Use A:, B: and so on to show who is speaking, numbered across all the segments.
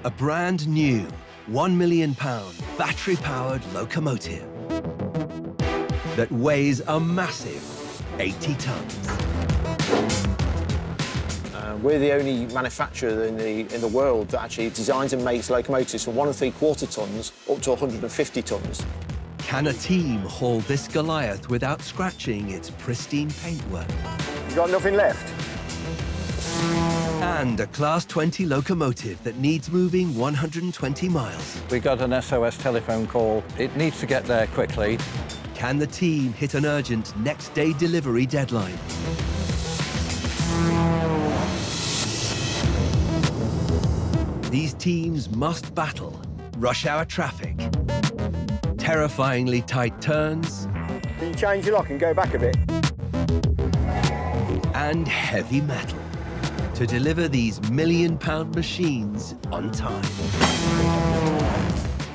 A: A brand new £1 million battery-powered locomotive that weighs a massive 80 tons.
B: We're the only manufacturer in the world that actually designs and makes locomotives from 1 3/4 tons up to 150 tons.
A: Can a team haul this Goliath without scratching its pristine paintwork?
B: You got nothing left?
A: And a Class 20 locomotive that needs moving 120 miles.
C: We got an SOS telephone call. It needs to get there quickly.
A: Can the team hit an urgent next-day delivery deadline? These teams must battle rush hour traffic, terrifyingly tight turns,
B: Can you change your lock and go back a bit?
A: and heavy metal to deliver these million-pound machines on time.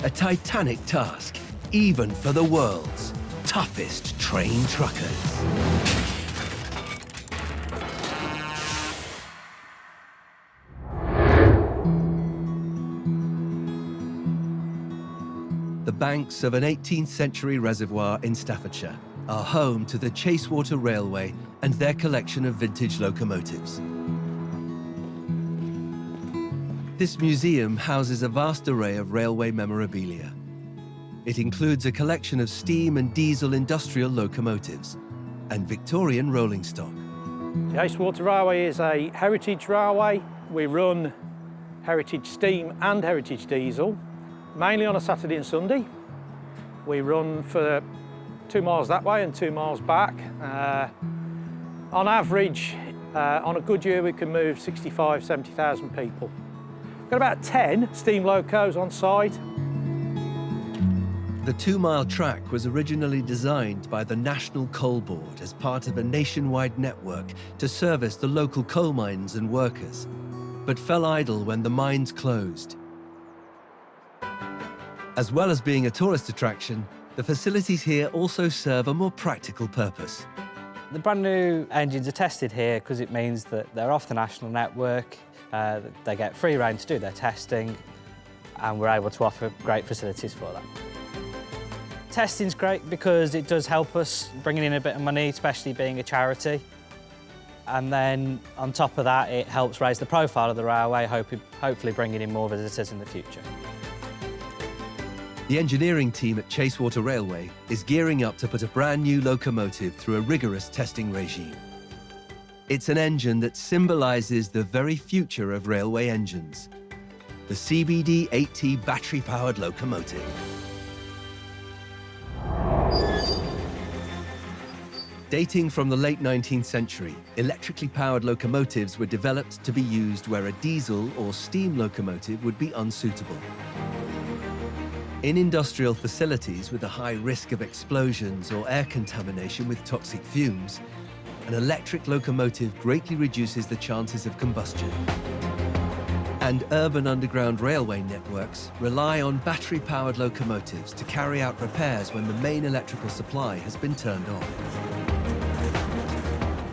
A: A titanic task, even for the world's toughest train truckers. The banks of an 18th century reservoir in Staffordshire are home to the Chasewater Railway and their collection of vintage locomotives. This museum houses a vast array of railway memorabilia. It includes a collection of steam and diesel industrial locomotives and Victorian rolling stock.
D: The Chasewater Railway is a heritage railway. We run heritage steam and heritage diesel, mainly on a Saturday and Sunday. We run for 2 miles that way and 2 miles back. On average, on a good year, we can move 65, 70,000 people. Got about 10 steam locos on site.
A: The 2-mile track was originally designed by the National Coal Board as part of a nationwide network to service the local coal mines and workers, but fell idle when the mines closed. As well as being a tourist attraction, the facilities here also serve a more practical purpose.
E: The brand new engines are tested here because it means that they're off the national network, they get free rein to do their testing, and we're able to offer great facilities for that. Testing's great because it does help us bringing in a bit of money, especially being a charity. And then on top of that, it helps raise the profile of the railway, hopefully bringing in more visitors in the future.
A: The engineering team at Chasewater Railway is gearing up to put a brand new locomotive through a rigorous testing regime. It's an engine that symbolises the very future of railway engines, the CBD-8T battery-powered locomotive. Dating from the late 19th century, electrically powered locomotives were developed to be used where a diesel or steam locomotive would be unsuitable. In industrial facilities with a high risk of explosions or air contamination with toxic fumes, an electric locomotive greatly reduces the chances of combustion. And urban underground railway networks rely on battery-powered locomotives to carry out repairs when the main electrical supply has been turned off.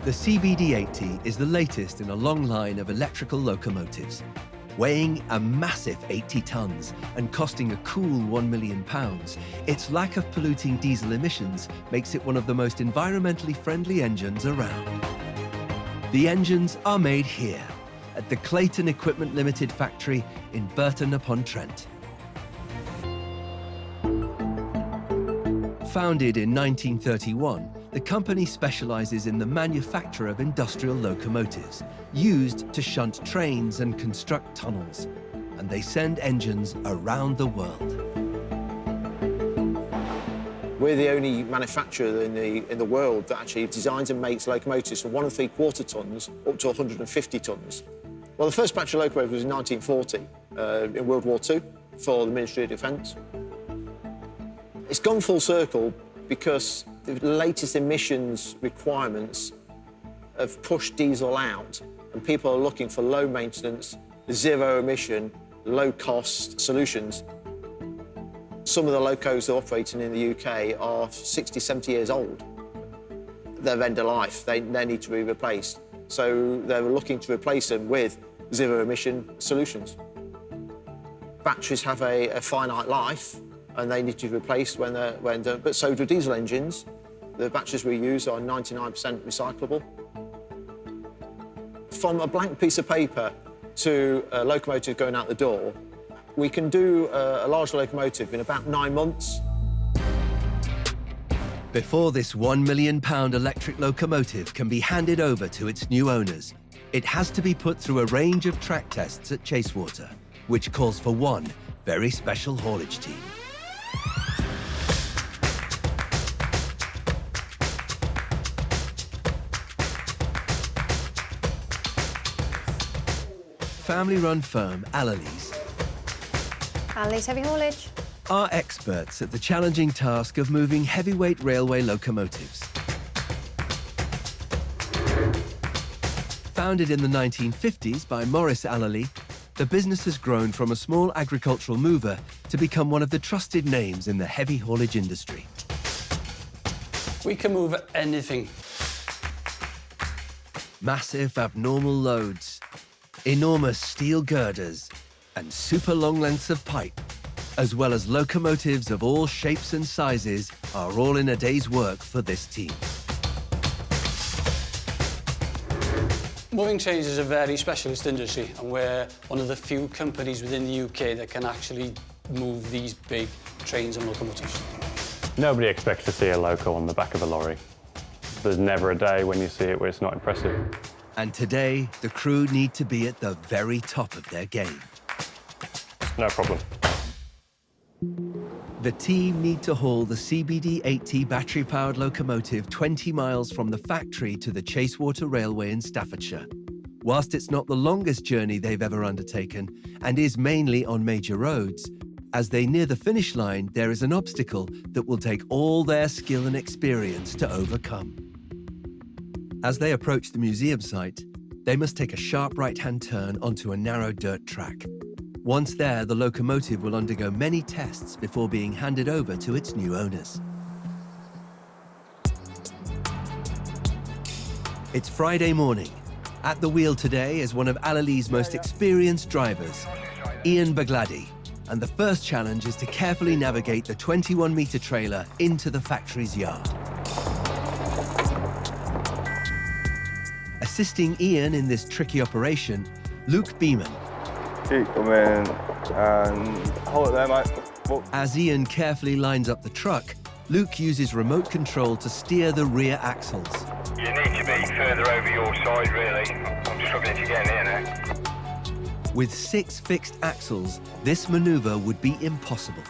A: The CBD-8T is the latest in a long line of electrical locomotives. Weighing a massive 80 tons and costing a cool £1 million, its lack of polluting diesel emissions makes it one of the most environmentally friendly engines around. The engines are made here, at the Clayton Equipment Limited factory in Burton-upon-Trent. Founded in 1931, the company specialises in the manufacture of industrial locomotives, used to shunt trains and construct tunnels, and they send engines around the world.
B: We're the only manufacturer in the world that actually designs and makes locomotives from 1 3/4 tons up to 150 tons. Well, the first batch of locomotives was in 1940, in World War II, for the Ministry of Defence. It's gone full circle because the latest emissions requirements have pushed diesel out, and people are looking for low maintenance, zero emission, low cost solutions. Some of the locos that are operating in the UK are 60, 70 years old. They're end of life, they need to be replaced. So they're looking to replace them with zero emission solutions. batteries have a finite life and they need to be replaced when done, but so do diesel engines. The batteries we use are 99% recyclable. From a blank piece of paper to a locomotive going out the door, we can do a large locomotive in about 9 months.
A: Before this £1 million electric locomotive can be handed over to its new owners, it has to be put through a range of track tests at Chasewater, which calls for one very special haulage team. Family-run firm Allaley's
F: Heavy Haulage
A: are experts at the challenging task of moving heavyweight railway locomotives. Founded in the 1950s by Maurice Allaley, the business has grown from a small agricultural mover to become one of the trusted names in the heavy haulage industry.
G: We can move anything.
A: Massive abnormal loads, enormous steel girders, and super long lengths of pipe, as well as locomotives of all shapes and sizes, are all in a day's work for this team.
G: Moving trains is a very specialist industry, and we're one of the few companies within the UK that can actually move these big trains and locomotives.
H: Nobody expects to see a loco on the back of a lorry. There's never a day when you see it where it's not impressive.
A: And today, the crew need to be at the very top of their game.
H: No problem.
A: The team need to haul the CBD-8T battery-powered locomotive 20 miles from the factory to the Chasewater Railway in Staffordshire. Whilst it's not the longest journey they've ever undertaken and is mainly on major roads, as they near the finish line, there is an obstacle that will take all their skill and experience to overcome. As they approach the museum site, they must take a sharp right-hand turn onto a narrow dirt track. Once there, the locomotive will undergo many tests before being handed over to its new owners. It's Friday morning. At the wheel today is one of Allaley's most experienced drivers, Ian Baglady, and the first challenge is to carefully navigate the 21-metre trailer into the factory's yard. Assisting Ian in this tricky operation, Luke Beeman.
I: Come in and hold it there, mate. Whoa.
A: As Ian carefully lines up the truck, Luke uses remote control to steer the rear axles.
J: You need to be further over your side, really. I'm struggling to get in here now.
A: With 6 fixed axles, this manoeuvre would be impossible.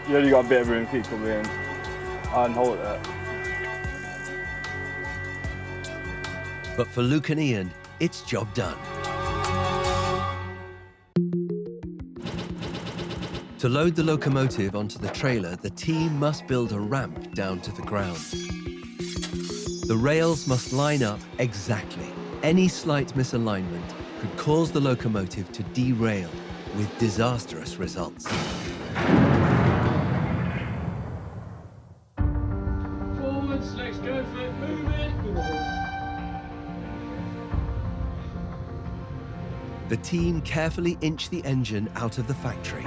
I: You only got a bit of room, keep coming in and hold it there.
A: But for Luke and Ian, it's job done. To load the locomotive onto the trailer, the team must build a ramp down to the ground. The rails must line up exactly. Any slight misalignment could cause the locomotive to derail, with disastrous results.
G: Forwards, let's go for it, move it.
A: The team carefully inch the engine out of the factory.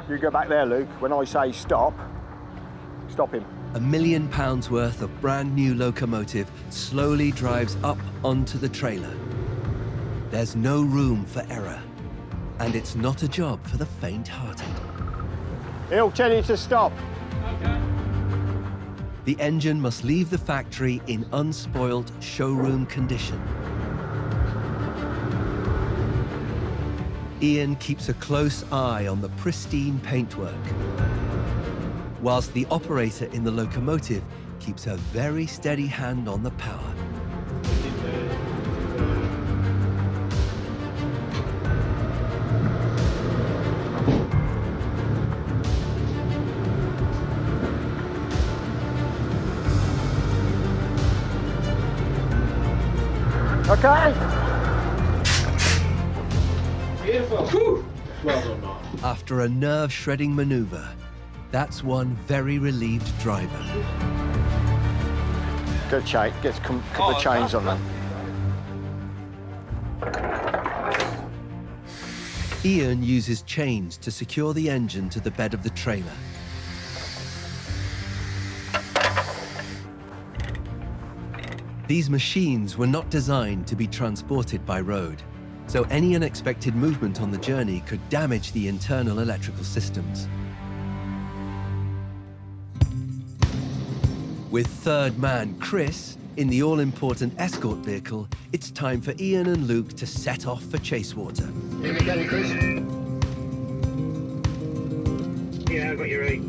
I: You go back there, Luke. When I say stop, stop him.
A: £1 million worth of brand new locomotive slowly drives up onto the trailer. There's no room for error, and it's not a job for the faint-hearted.
I: He'll tell you to stop.
G: Okay.
A: The engine must leave the factory in unspoilt showroom condition. Ian keeps a close eye on the pristine paintwork, whilst the operator in the locomotive keeps a very steady hand on the power.
I: Okay.
G: Beautiful. Whew. Well done, Mark.
A: After a nerve-shredding manoeuvre, that's one very relieved driver.
I: Good chain. Get a couple of chains on that.
A: Ian uses chains to secure the engine to the bed of the trailer. These machines were not designed to be transported by road, so any unexpected movement on the journey could damage the internal electrical systems. With third man Chris in the all-important escort vehicle, it's time for Ian and Luke to set off for Chasewater.
I: Here we go, Chris.
J: Yeah, I've got you right.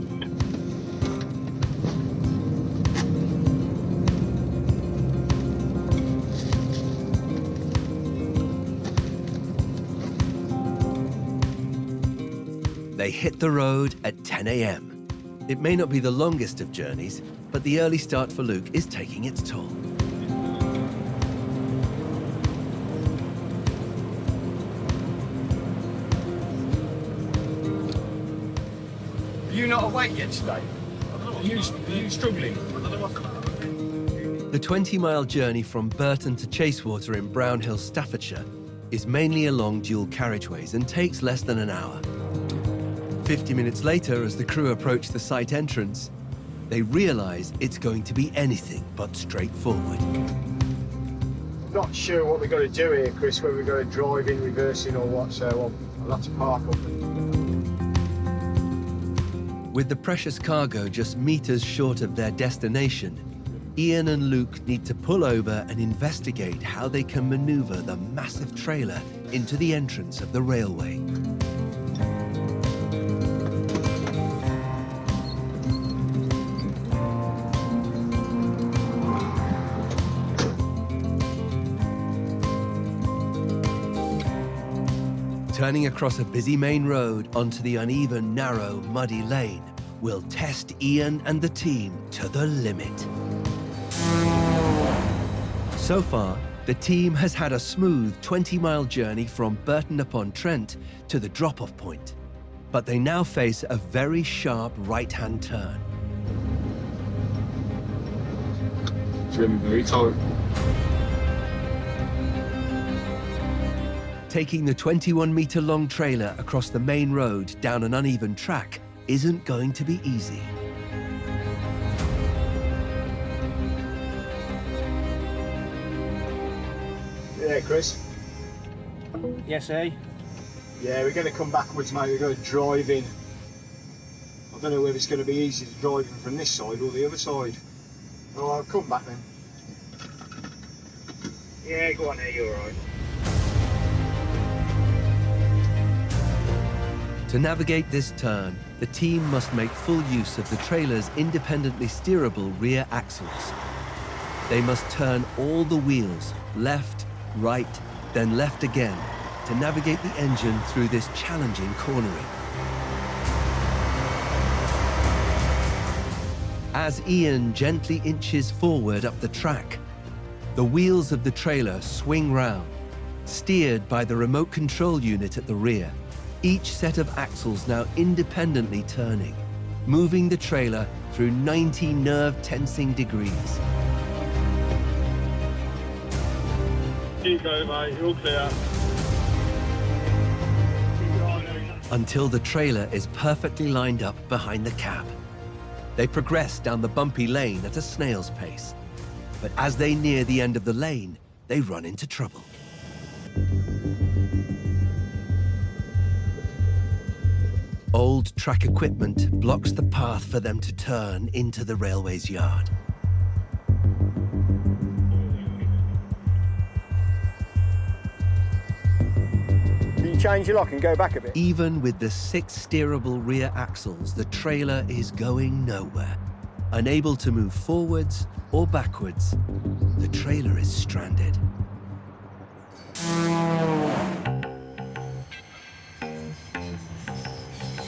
A: They hit the road at 10 a.m. It may not be the longest of journeys, but the early start for Luke is taking its toll.
I: Are you not awake yet today? Are you struggling?
A: The 20-mile journey from Burton to Chasewater in Brownhill, Staffordshire, is mainly along dual carriageways and takes less than an hour. 50 minutes later, as the crew approach the site entrance, they realize it's going to be anything but straightforward.
I: Not sure what we've got to do here, Chris, whether we've got to drive in, reversing or what, so I'll have to park up.
A: With the precious cargo just meters short of their destination, Ian and Luke need to pull over and investigate how they can maneuver the massive trailer into the entrance of the railway. Turning across a busy main road onto the uneven, narrow, muddy lane will test Ian and the team to the limit. So far, the team has had a smooth 20-mile journey from Burton-upon-Trent to the drop-off point, but they now face a very sharp right-hand turn.
I: It's going to be very tight.
A: Taking the 21-meter-long trailer across the main road down an uneven track isn't going to be easy.
I: Yeah, Chris?
D: Yes, eh?
I: Yeah, we're going to come backwards, mate. We're going to drive in. I don't know whether it's going to be easy to drive in from this side or the other side. Well, I'll come back then.
J: Yeah, go on there, you're all right.
A: To navigate this turn, the team must make full use of the trailer's independently steerable rear axles. They must turn all the wheels, left, right, then left again, to navigate the engine through this challenging cornering. As Ian gently inches forward up the track, the wheels of the trailer swing round, steered by the remote control unit at the rear. Each set of axles now independently turning, moving the trailer through 90 nerve-tensing degrees.
I: Keep going, mate. You're clear.
A: Until the trailer is perfectly lined up behind the cab. They progress down the bumpy lane at a snail's pace. But as they near the end of the lane, they run into trouble. Old track equipment blocks the path for them to turn into the railway's yard.
I: Can you change your lock and go back a bit?
A: Even with the 6 steerable rear axles, the trailer is going nowhere. Unable to move forwards or backwards, the trailer is stranded.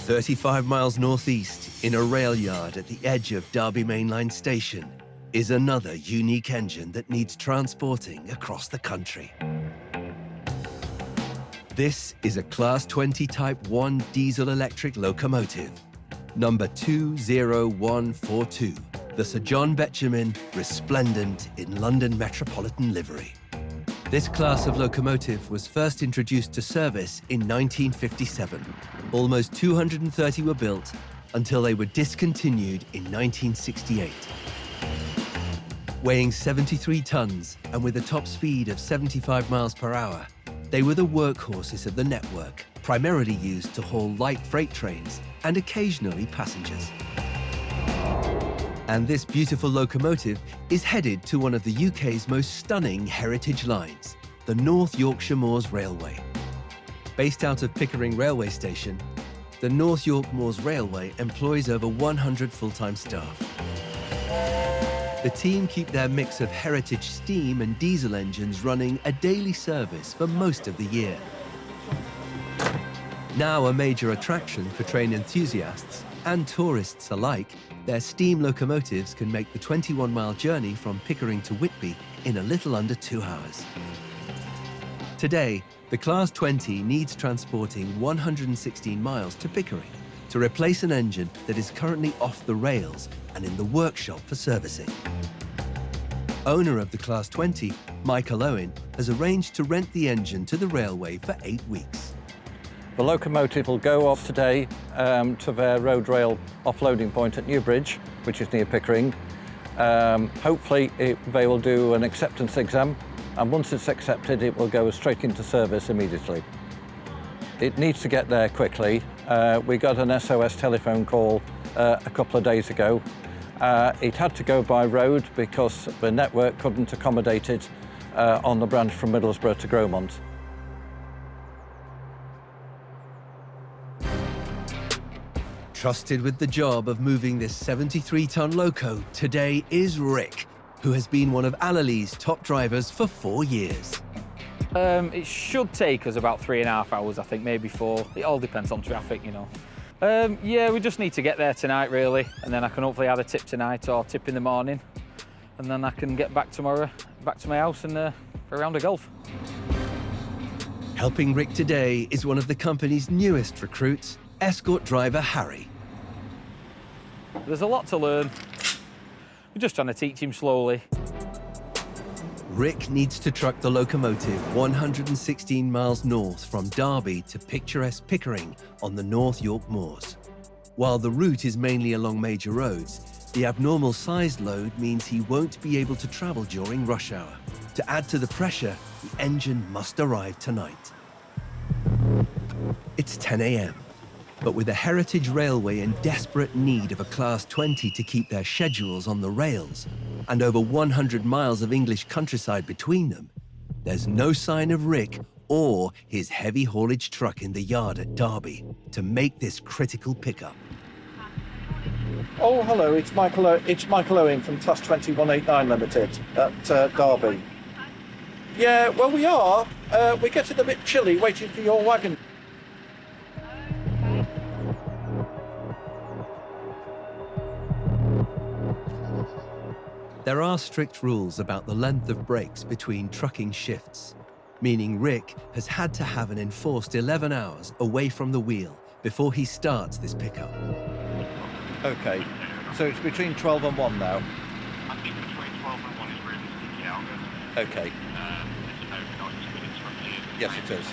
A: "35 miles northeast, in a rail yard at the edge of Derby Mainline Station, is another unique engine that needs transporting across the country. This is a Class 20 Type 1 diesel-electric locomotive, number 20142, the Sir John Betjeman Resplendent in London Metropolitan livery. This class of locomotive was first introduced to service in 1957. Almost 230 were built until they were discontinued in 1968. Weighing 73 tons and with a top speed of 75 miles per hour, they were the workhorses of the network, primarily used to haul light freight trains and occasionally passengers. And this beautiful locomotive is headed to one of the UK's most stunning heritage lines, the North Yorkshire Moors Railway. Based out of Pickering Railway Station, the North York Moors Railway employs over 100 full-time staff. The team keep their mix of heritage steam and diesel engines running a daily service for most of the year. Now a major attraction for train enthusiasts and tourists alike, their steam locomotives can make the 21-mile journey from Pickering to Whitby in a little under 2 hours. Today, the Class 20 needs transporting 116 miles to Pickering to replace an engine that is currently off the rails and in the workshop for servicing. Owner of the Class 20, Michael Owen, has arranged to rent the engine to the railway for 8 weeks.
C: The locomotive will go off today to their road rail offloading point at Newbridge, which is near Pickering. Hopefully they will do an acceptance exam, and once it's accepted it will go straight into service immediately. It needs to get there quickly. We got an SOS telephone call a couple of days ago. It had to go by road because the network couldn't accommodate it on the branch from Middlesbrough to Gromont.
A: Trusted with the job of moving this 73-ton loco today is Rick, who has been one of Allalee's top drivers for 4 years.
K: It should take us about 3.5 hours, I think, maybe 4. It all depends on traffic, you know. Yeah, we just need to get there tonight, really, and then I can hopefully either tip tonight or tip in the morning, and then I can get back tomorrow, back to my house and for a round of golf.
A: Helping Rick today is one of the company's newest recruits, escort driver Harry.
K: There's a lot to learn. We're just trying to teach him slowly.
A: Rick needs to truck the locomotive 116 miles north from Derby to picturesque Pickering on the North York Moors. While the route is mainly along major roads, the abnormal sized load means he won't be able to travel during rush hour. To add to the pressure, the engine must arrive tonight. It's 10 a.m. But with a heritage railway in desperate need of a Class 20 to keep their schedules on the rails, and over 100 miles of English countryside between them, there's no sign of Rick or his heavy haulage truck in the yard at Derby to make this critical pickup.
C: Oh, hello, it's Michael Owen from Class 20 189 Limited at Derby. Yeah, well, we are. We're getting a bit chilly waiting for your wagon.
A: There are strict rules about the length of breaks between trucking shifts, meaning Rick has had to have an enforced 11 hours away from the wheel before he starts this pickup.
C: Okay, so it's between 12 and 1 now?
J: I think between 12 and 1 is realistic, yeah.
C: Okay.
J: It's about 90 minutes from here.
C: Yes, it is.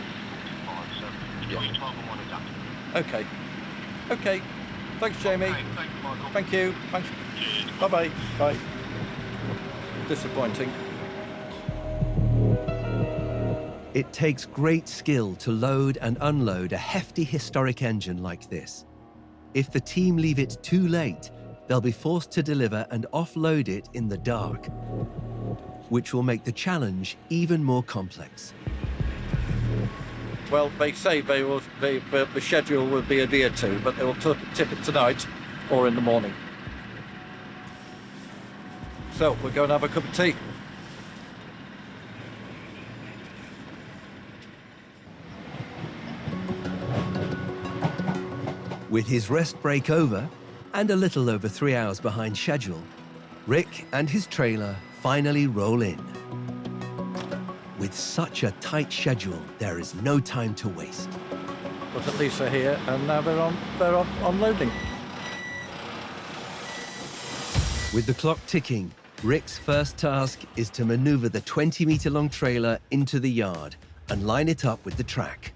J: So between 12 and 1 is absolutely.
C: Okay. Okay. Thanks, Jamie.
J: Okay, thanks, Michael.
C: Thank you. Thanks.
J: Cheers.
C: Bye-bye. Bye. Disappointing.
A: It takes great skill to load and unload a hefty historic engine like this. If the team leave it too late, they'll be forced to deliver and offload it in the dark, which will make the challenge even more complex.
C: Well, they say the schedule will be adhered to, but they will tip it tonight or in the morning. So we're going to have a cup of tea.
A: With his rest break over and a little over 3 hours behind schedule, Rick and his trailer finally roll in. With such a tight schedule, there is no time to waste.
C: But at least they're here, and now they're unloading.
A: With the clock ticking, Rick's first task is to maneuver the 20-metre-long trailer into the yard and line it up with the track.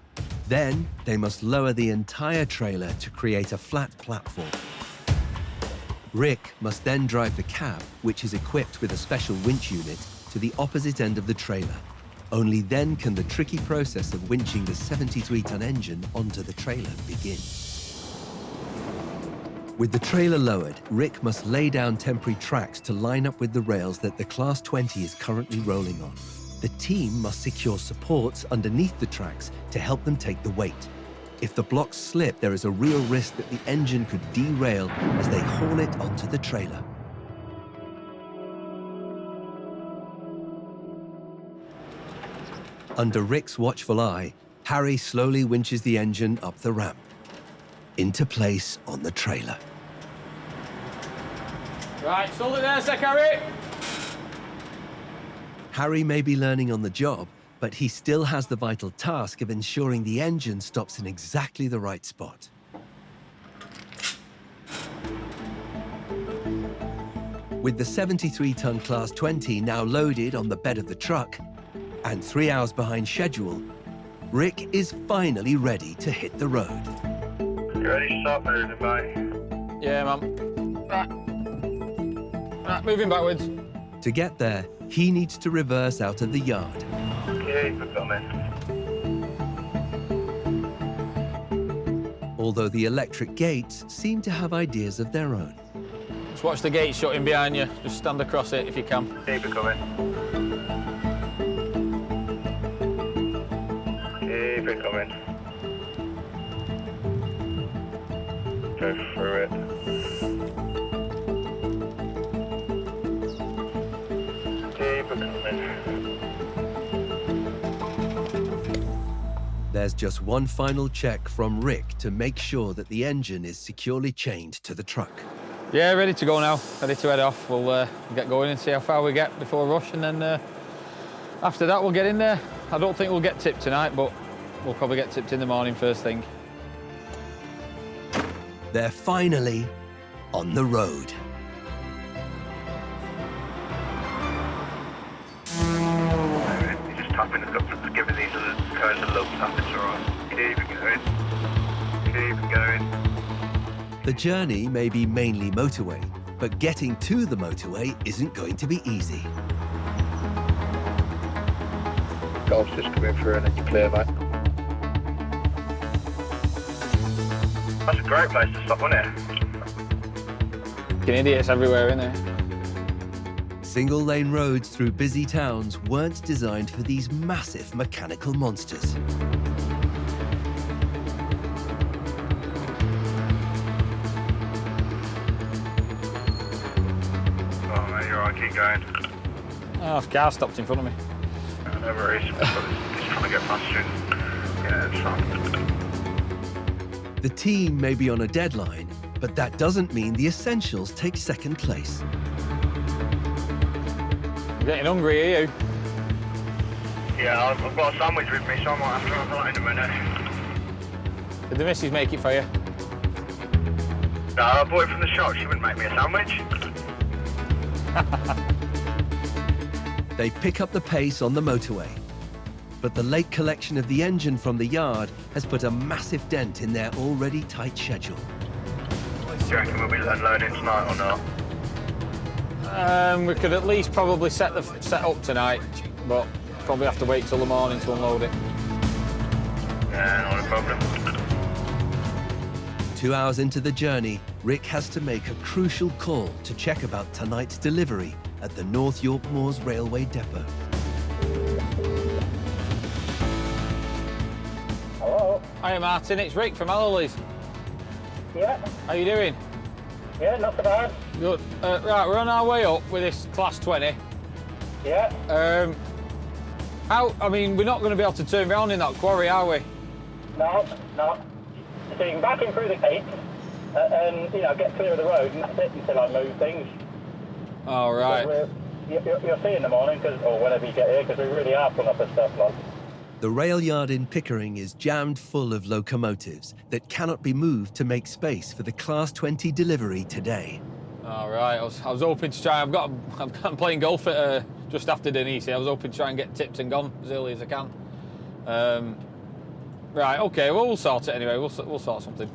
A: Then, they must lower the entire trailer to create a flat platform. Rick must then drive the cab, which is equipped with a special winch unit, to the opposite end of the trailer. Only then can the tricky process of winching the 73-ton engine onto the trailer begin. With the trailer lowered, Rick must lay down temporary tracks to line up with the rails that the Class 20 is currently rolling on. The team must secure supports underneath the tracks to help them take the weight. If the blocks slip, there is a real risk that the engine could derail as they haul it onto the trailer. Under Rick's watchful eye, Harry slowly winches the engine up the ramp, into place on the trailer.
K: Right, hold it there a sec, Harry.
A: Harry may be learning on the job, but he still has the vital task of ensuring the engine stops in exactly the right spot. With the 73-ton Class 20 now loaded on the bed of the truck, and 3 hours behind schedule, Rick is finally ready to hit the road.
J: You ready to start moving, mate?
K: Yeah, man. Right, moving backwards.
A: To get there, he needs to reverse out of the yard.
J: Keep it coming.
A: Although the electric gates seem to have ideas of their own.
K: Just watch the gate shutting behind you. Just stand across it if you can.
J: Keep it coming. Keep it coming. Go through it. Keep it coming.
A: There's just one final check from Rick to make sure that the engine is securely chained to the truck.
K: Yeah, ready to go now. Ready to head off. We'll get going and see how far we get before rush, and then after that we'll get in there. I don't think we'll get tipped tonight, but we'll probably get tipped in the morning first thing.
A: They're finally on the road.
J: You're just tapping the cup, giving these other cones a little tap, it's alright. Keep it going. Keep it going.
A: The journey may be mainly motorway, but getting to the motorway isn't going to be easy.
J: Golf's just coming through and then you're clear, mate. That's a great place to stop, wasn't it?
K: Fucking idiots everywhere, innit?
A: Single-lane roads through busy towns weren't designed for these massive mechanical monsters.
J: Oh, mate, you're alright, keep going.
K: Oh, the car stopped in front of me.
J: No worries, just trying to get past you. Yeah, it's fine.
A: The team may be on a deadline, but that doesn't mean the essentials take second place.
K: I'm getting hungry, are you?
J: Yeah, I've got a sandwich with me, so I might have to have that in a minute.
K: Did the missus make it for you?
J: No, I bought it from the shop. She wouldn't make me a sandwich.
A: They pick up the pace on the motorway, but the late collection of the engine from the yard has put a massive dent in their already tight schedule.
J: Do you reckon we'll be unloading tonight or not?
K: We could at least probably set up tonight, but probably have to wait till the morning to unload it.
J: Yeah, not a problem.
A: 2 hours into the journey, Rick has to make a crucial call to check about tonight's delivery at the North York Moors Railway Depot.
L: Hello?
K: Hiya, Martin, it's Rick from Allerley's.
L: Yeah?
K: How you doing?
L: Yeah, not so bad.
K: Good. Right, we're on our way up with this Class 20.
L: Yeah?
K: I mean, we're not going to be able to turn around in that quarry, are we?
L: No. So you can back in through the gate and, get clear of the road, and that's it until I move things.
K: All right.
L: You'll see in the morning, or whenever you get here, because we really are pulling up and stuff like.
A: The rail yard in Pickering is jammed full of locomotives that cannot be moved to make space for the Class 20 delivery today.
K: All right, I was hoping to try. I'm playing golf at just after dinner. You see, I was hoping to try and get tips and gone as early as I can. Right, okay. Well, we'll sort it anyway. We'll sort something.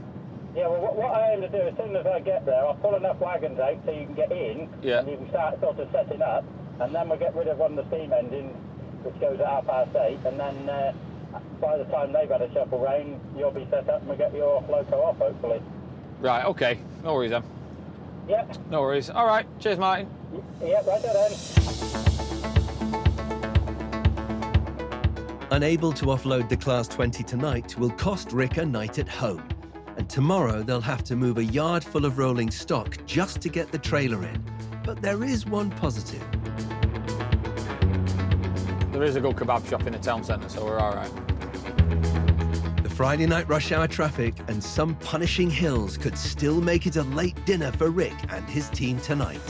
L: Yeah. Well, what I aim to do as soon as I get there, I'll pull enough wagons out so you can get in.
K: Yeah.
L: And you can start sort of setting up, and then we'll get rid of one of the steam engines, which goes at 8:30, and then by the time they've had a shuffle round, you'll be set up and we'll get your loco off, hopefully.
K: Right. Okay. No worries then.
L: Yep.
K: No worries. All right. Cheers, Martin.
L: Yep. Right then.
A: Unable to offload the Class 20 tonight will cost Rick a night at home. And tomorrow they'll have to move a yard full of rolling stock just to get the trailer in. But there is one positive.
K: There is a good kebab shop in the town centre, so we're all right.
A: The Friday night rush hour traffic and some punishing hills could still make it a late dinner for Rick and his team tonight.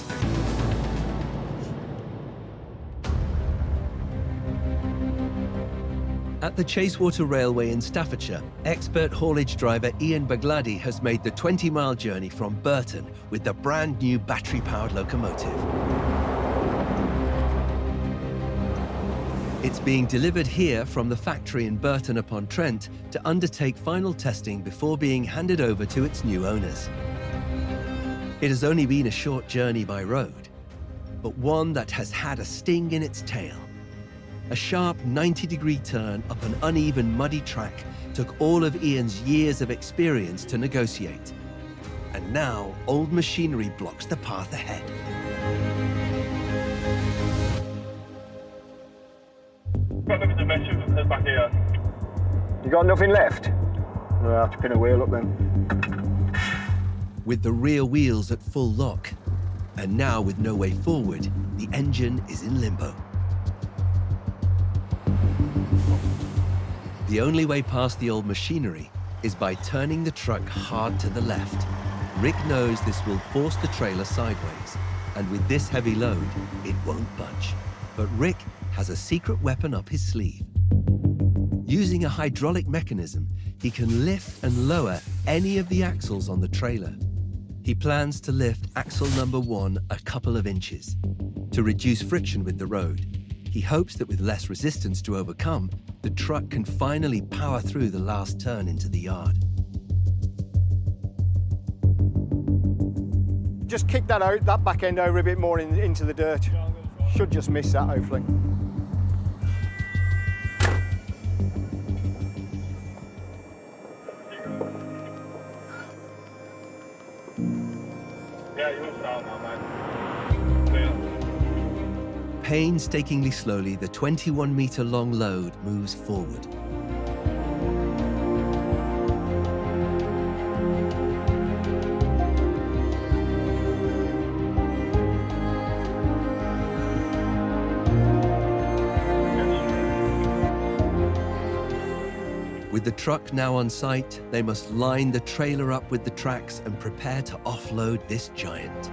A: At the Chasewater Railway in Staffordshire, expert haulage driver Ian Bagladi has made the 20-mile journey from Burton with the brand new battery-powered locomotive. It's being delivered here from the factory in Burton-upon-Trent to undertake final testing before being handed over to its new owners. It has only been a short journey by road, but one that has had a sting in its tail. A sharp 90-degree turn up an uneven, muddy track took all of Ian's years of experience to negotiate. And now, old machinery blocks the path ahead.
J: Back here.
I: You got nothing left? I'll have to pin a wheel up then.
A: With the rear wheels at full lock, and now with no way forward, the engine is in limbo. The only way past the old machinery is by turning the truck hard to the left. Rick knows this will force the trailer sideways, and with this heavy load, it won't budge. But Rick has a secret weapon up his sleeve. Using a hydraulic mechanism, he can lift and lower any of the axles on the trailer. He plans to lift axle number 1 a couple of inches. To reduce friction with the road, he hopes that with less resistance to overcome, the truck can finally power through the last turn into the yard.
I: Just kick that out, that back end over a bit more into the dirt. Should just miss that, hopefully.
A: Painstakingly slowly, the 21-meter-long load moves forward. With the truck now on site, they must line the trailer up with the tracks and prepare to offload this giant.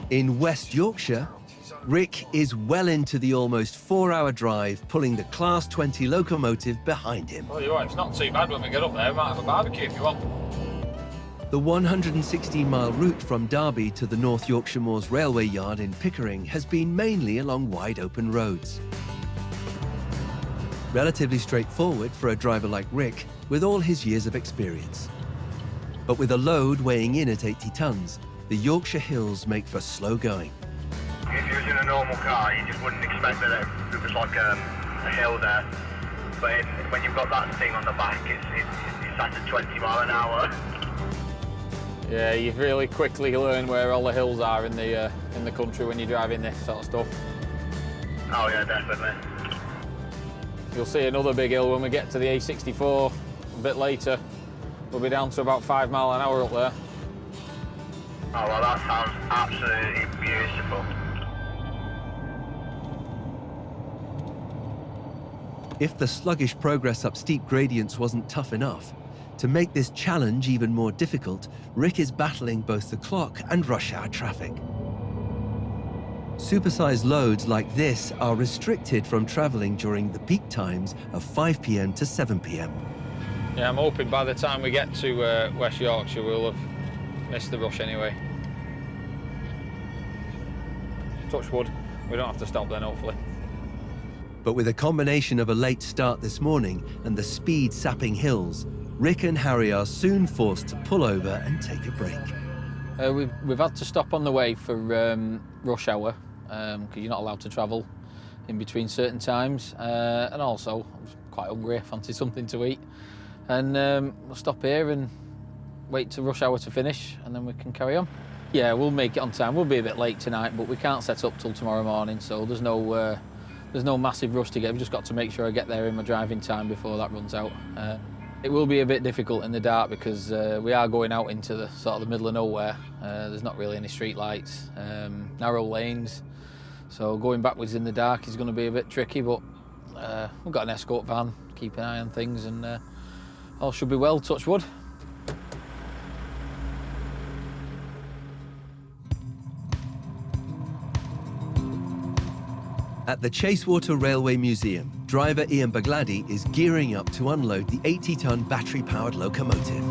A: In West Yorkshire, Rick is well into the almost 4-hour drive, pulling the Class 20 locomotive behind him.
K: Oh, you're right. It's not too bad when we get up there. We might have a barbecue if you want.
A: The 116-mile route from Derby to the North Yorkshire Moors Railway Yard in Pickering has been mainly along wide-open roads. Relatively straightforward for a driver like Rick, with all his years of experience. But with a load weighing in at 80 tons, the Yorkshire hills make for slow going.
J: If you was in a normal car, you just wouldn't expect that it was like a hill there. But when you've got that thing on the back, it's at 20 mile an hour.
K: Yeah, you've really quickly learned where all the hills are in the country when you're driving this sort of stuff.
J: Oh yeah, definitely.
K: You'll see another big hill when we get to the A64 a bit later. We'll be down to about 5 mile an hour up there.
J: Oh well, that sounds absolutely beautiful.
A: If the sluggish progress up steep gradients wasn't tough enough, to make this challenge even more difficult, Rick is battling both the clock and rush hour traffic. Supersized loads like this are restricted from travelling during the peak times of 5 p.m. to 7 p.m.
K: Yeah, I'm hoping by the time we get to West Yorkshire, we'll have missed the rush anyway. Touch wood, we don't have to stop then, hopefully.
A: But with a combination of a late start this morning and the speed-sapping hills, Rick and Harry are soon forced to pull over and take a break.
K: We've had to stop on the way for rush hour, because you're not allowed to travel in between certain times. And also, I was quite hungry, I fancied something to eat. And we'll stop here and wait to rush hour to finish, and then we can carry on. Yeah, we'll make it on time. We'll be a bit late tonight, but we can't set up till tomorrow morning, so there's no massive rush to get. We've just got to make sure I get there in my driving time before that runs out. It will be a bit difficult in the dark because we are going out into the sort of the middle of nowhere. There's not really any street lights, narrow lanes, so going backwards in the dark is going to be a bit tricky, but we've got an escort van, keep an eye on things, and all should be well, touch wood.
A: At the Chasewater Railway Museum, driver Ian Bagladi is gearing up to unload the 80-ton battery-powered locomotive.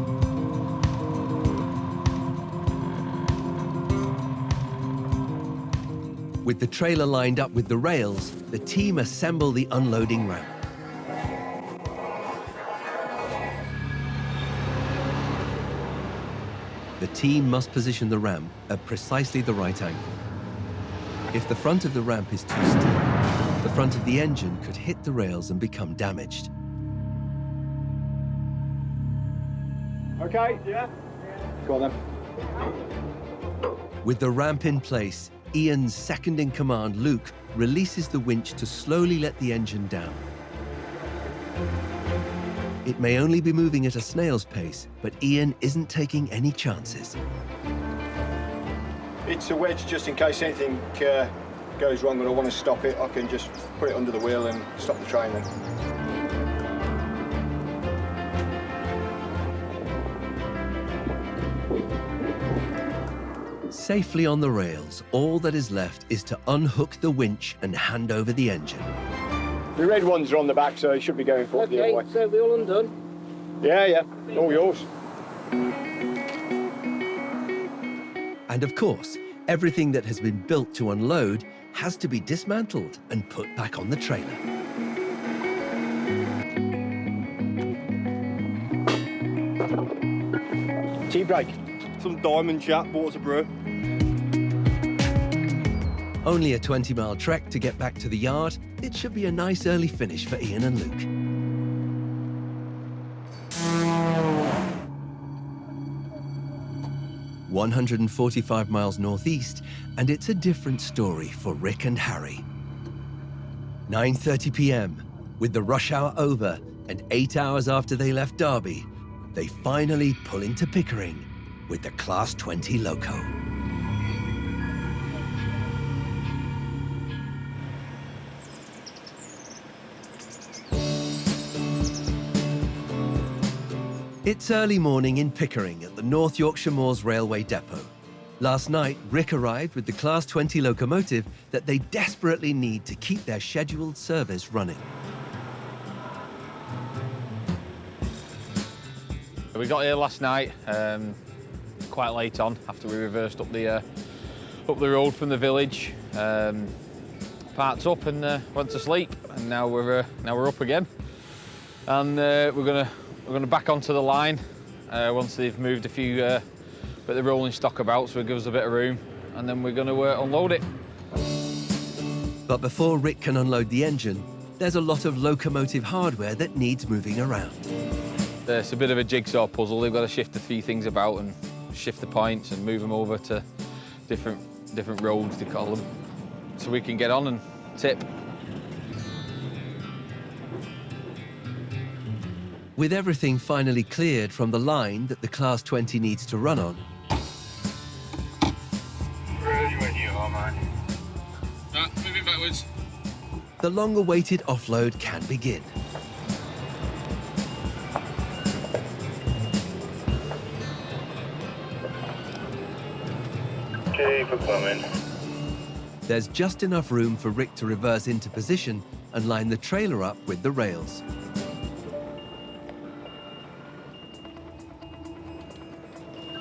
A: With the trailer lined up with the rails, the team assemble the unloading ramp. The team must position the ramp at precisely the right angle. If the front of the ramp is too steep, the front of the engine could hit the rails and become damaged.
I: Okay, yeah? Go on then.
A: With the ramp in place, Ian's second-in-command, Luke, releases the winch to slowly let the engine down. It may only be moving at a snail's pace, but Ian isn't taking any chances.
I: It's a wedge just in case anything goes wrong and I want to stop it. I can just put it under the wheel and stop the train then.
A: Safely on the rails, all that is left is to unhook the winch and hand over the engine.
I: The red ones are on the back, so they should be going forward the other way.
L: So we all undone?
I: Yeah, all yours.
A: And of course, everything that has been built to unload has to be dismantled and put back on the trailer.
I: Tea break. Some diamond jack, bought us a brew.
A: Only a 20-mile trek to get back to the yard. It should be a nice early finish for Ian and Luke. "145 miles northeast, and it's a different story for Rick and Harry. 9:30 p.m. With the rush hour over and 8 hours after they left Derby, they finally pull into Pickering with the Class 20 loco. It's early morning in Pickering at the North Yorkshire Moors Railway Depot. Last night, Rick arrived with the Class 20 locomotive that they desperately need to keep their scheduled service running.
K: We got here last night, quite late on, after we reversed up the road from the village, parked up and went to sleep, and now we're up again, and we're gonna back onto the line once they've moved a few bit of the rolling stock about, so it gives us a bit of room, and then we're gonna unload it.
A: But before Rick can unload the engine, there's a lot of locomotive hardware that needs moving around.
K: It's a bit of a jigsaw puzzle. They've got to shift a few things about and shift the points and move them over to different roads, they call them, so we can get on and tip.
A: With everything finally cleared from the line that the Class 20 needs to run on,
J: Ready when you are, man.
K: Right, moving backwards.
A: the long-awaited offload can begin.
J: Keep it coming.
A: there's just enough room for Rick to reverse into position and line the trailer up with the rails.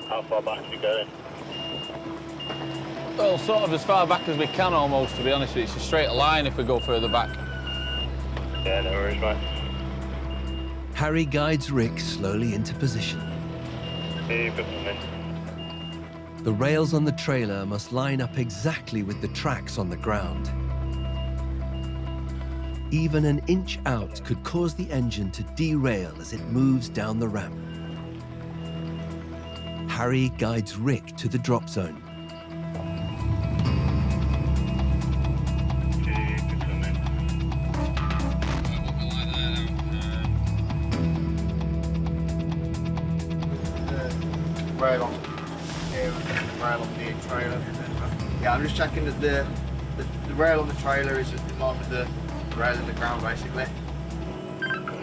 J: How far back are you going?
K: Well, sort of as far back as we can almost, to be honest with you. It's a straight line if we go further back.
J: Yeah, no worries, mate.
A: Harry guides Rick slowly into position.
J: Keep it moving.
A: The rails on the trailer must line up exactly with the tracks on the ground. Even an inch out could cause the engine to derail as it moves down the ramp. Harry guides Rick to the drop zone.
I: Rail on here, rail on the trailer. Yeah, I'm just checking that the rail on the trailer is in line with the rail in the ground, basically.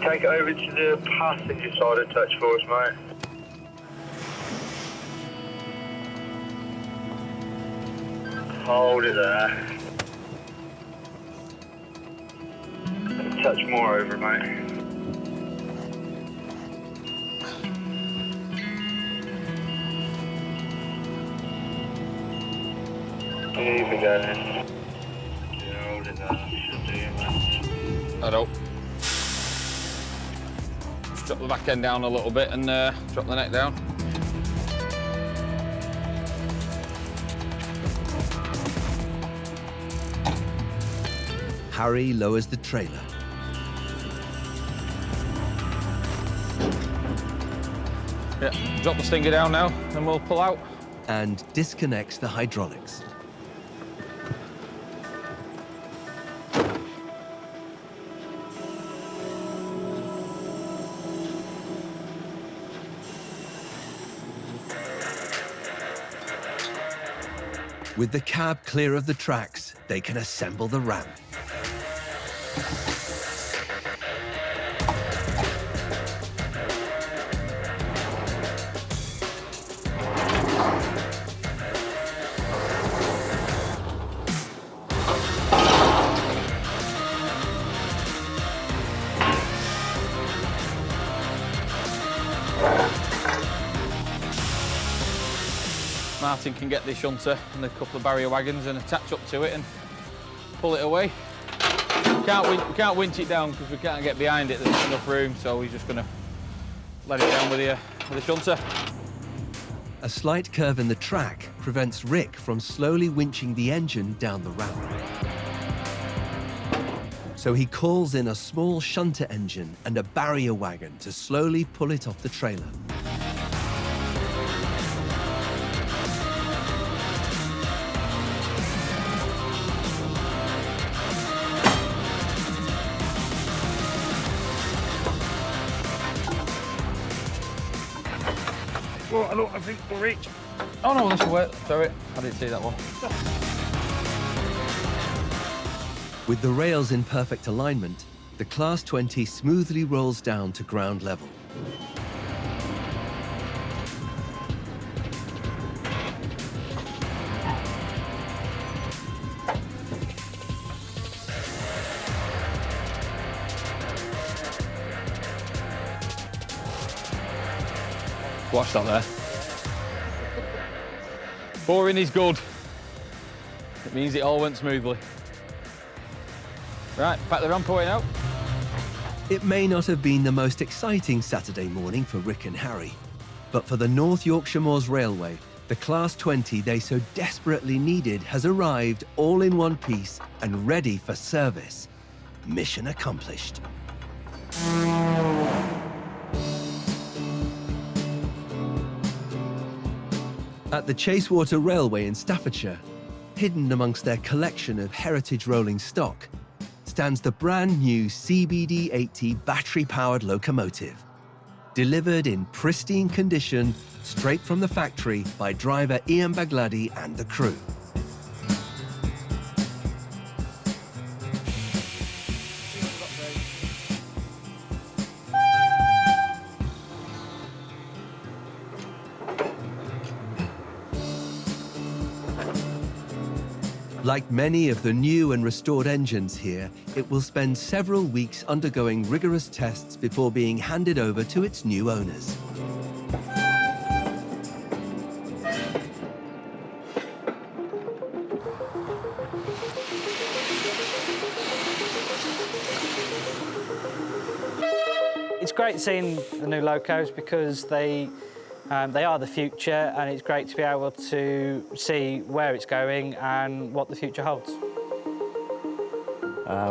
J: Take it over to the passenger side and touch for us, mate. Hold it there. Touch more over, mate. Keep it going. Yeah, hold it there. Should do it, mate.
K: I don't. Just drop the back end down a little bit and drop the neck down.
A: Harry lowers the trailer.
K: Yeah, drop the stinger down now and we'll pull out.
A: And disconnects the hydraulics. With the cab clear of the tracks, they can assemble the ramp.
K: Martin can get the shunter and a couple of barrier wagons and attach up to it and pull it away. We can't winch it down because we can't get behind it, there's not enough room, so we're just going to let it down with the shunter.
A: A slight curve in the track prevents Rick from slowly winching the engine down the ramp. So he calls in a small shunter engine and a barrier wagon to slowly pull it off the trailer.
K: Oh, I don't think we'll reach. Oh no, this will work. Sorry, I didn't see that one.
A: With the rails in perfect alignment, the Class 20 smoothly rolls down to ground level.
K: Watch that there. Boring is good. It means it all went smoothly. Right, pack the ramp away now.
A: It may not have been the most exciting Saturday morning for Rick and Harry, but for the North Yorkshire Moors Railway, the Class 20 they so desperately needed has arrived all in one piece and ready for service. Mission accomplished. At the Chasewater Railway in Staffordshire, hidden amongst their collection of heritage rolling stock, stands the brand new CBD-80 battery-powered locomotive, delivered in pristine condition straight from the factory by driver Ian Bagladi and the crew. Like many of the new and restored engines here, it will spend several weeks undergoing rigorous tests before being handed over to its new owners.
E: It's great seeing the new locos because they are the future, and it's great to be able to see where it's going and what the future holds.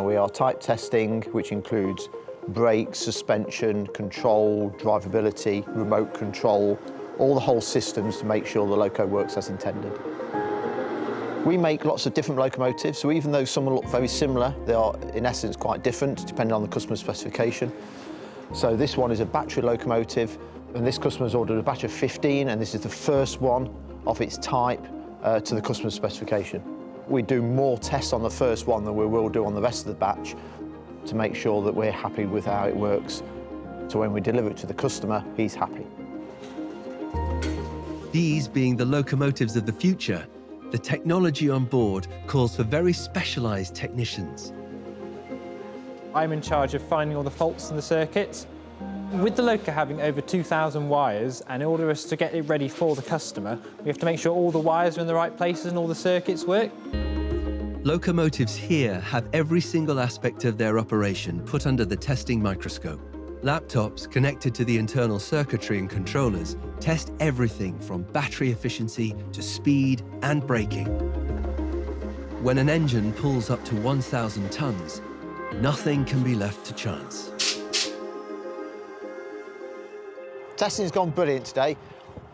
B: We are type testing, which includes brakes, suspension, control, drivability, remote control, all the whole systems to make sure the loco works as intended. We make lots of different locomotives, so even though some will look very similar, they are in essence quite different depending on the customer's specification. So this one is a battery locomotive, and this customer's ordered a batch of 15, and this is the first one of its type to the customer's specification. We do more tests on the first one than we will do on the rest of the batch to make sure that we're happy with how it works. So when we deliver it to the customer, he's happy.
A: These being the locomotives of the future, the technology on board calls for very specialised technicians.
M: I'm in charge of finding all the faults in the circuits. With the loco having over 2,000 wires, and in order for us to get it ready for the customer, we have to make sure all the wires are in the right places and all the circuits work.
A: Locomotives here have every single aspect of their operation put under the testing microscope. Laptops connected to the internal circuitry and controllers test everything from battery efficiency to speed and braking. When an engine pulls up to 1,000 tons, nothing can be left to chance.
B: Testing's gone brilliant today.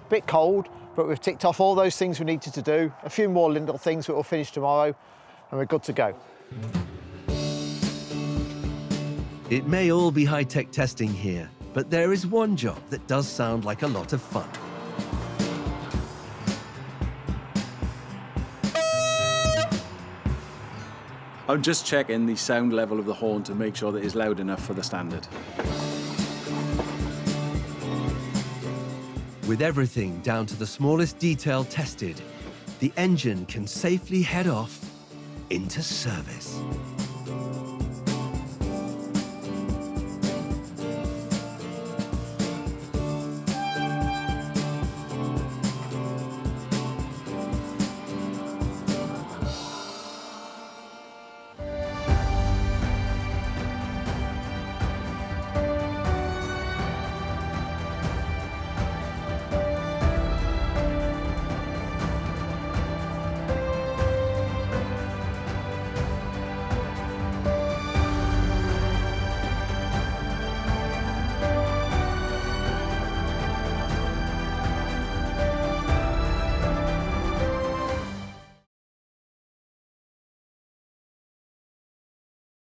B: Bit cold, but we've ticked off all those things we needed to do. A few more little things that we'll finish tomorrow, and we're good to go.
A: It may all be high-tech testing here, but there is one job that does sound like a lot of fun.
N: I'm just checking the sound level of the horn to make sure that it's loud enough for the standard.
A: With everything down to the smallest detail tested, the engine can safely head off into service.